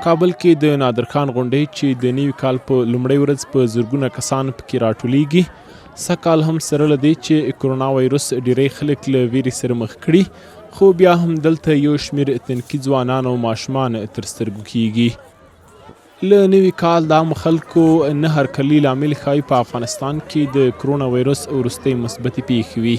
کابل کې د نادر خان غونډۍ چې د نوي کال په لومړۍ ورځ په زرګونه کسان پکې راټولیږي سږکال هم سره له دې چې کرونا وایرس ډیری خلک له ویرې سره مخ کړي خو بیا هم دلته یو شمېر تنکي ځوانان او ماشومان تر سترګو کیږي له نوي کال د عامو خلکو نه هرکلي لامل ښایي په افغانستان کې د کرونا وایرس وروستۍ مثبتې پیښې وي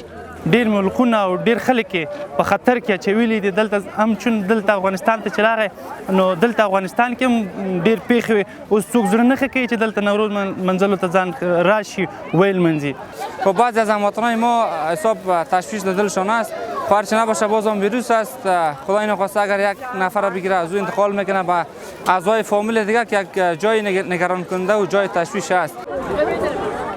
ډیر ملکونه او ډیر خلک په خطر کې اچولي دي دلته هم چون دلته افغانستان ته چې راغی نو دلته افغانستان کې هم ډیر پیښې وي اوس څوک زړه نه ښه کوي چې دلته نوروز منزلو ته ځان راشي ویل منځي خب بعضی از هموطنان ما حساب تشویش در دلشان است هرچه نباشه باز هم ویروس است خدای نخواسته اگر یک نفر را بگیره از او انتقال میکنه به اعضای فامیل دیگر که یک جای نگران کننده و جای تشویش است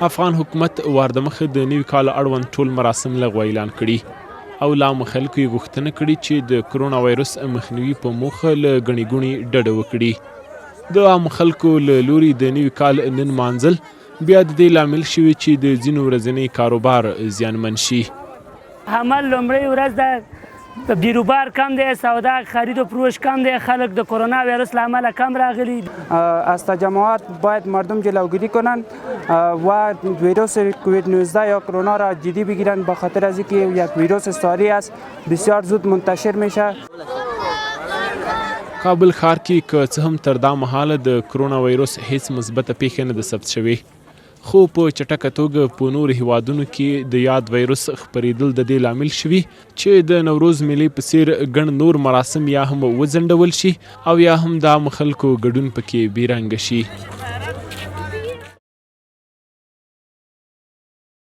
افغان حکومت واردمخه د نوي کال اړوند ټول مراسم لغوه اعلان کړي او لا عامو خلکو یې غوښتنه کړې چې د کرونا وایرس مخنیوي په موخه له ګڼې ګوڼې ډډه وکړي د عامو خلکو له لوري د نوي کال نن مانځل بیا د دې لامل شوي چې د ځینو ورځنی کاروبار زیانمن شي حمل لومړۍ ورځ ده بیروبار کم دی سودا خرید و فروش کم دی خلک د کرونا ویروس له امله کم راغلی از تجمعات باید مردم جلوگیری کنند و ویروس کووید 19 یا کرونا را جدی بگیرند به خاطر از اینکه یک ویروس ساری است بسیار زود منتشر میشه کابل ښار کې که څه هم تر دا مهاله د کرونا وایرس هیڅ مثبته پیښه نه ده ثبت شوې خو په چټکه توګه په نورو هیوادونو کې د یاد وایرس خپرېدل د دې لامل شوي چې د نوروز میلې په څیر ګڼ نور مراسم یا هم وځنډول شي او یا هم د عامو خلکو ګډون پکې بې رنګه شي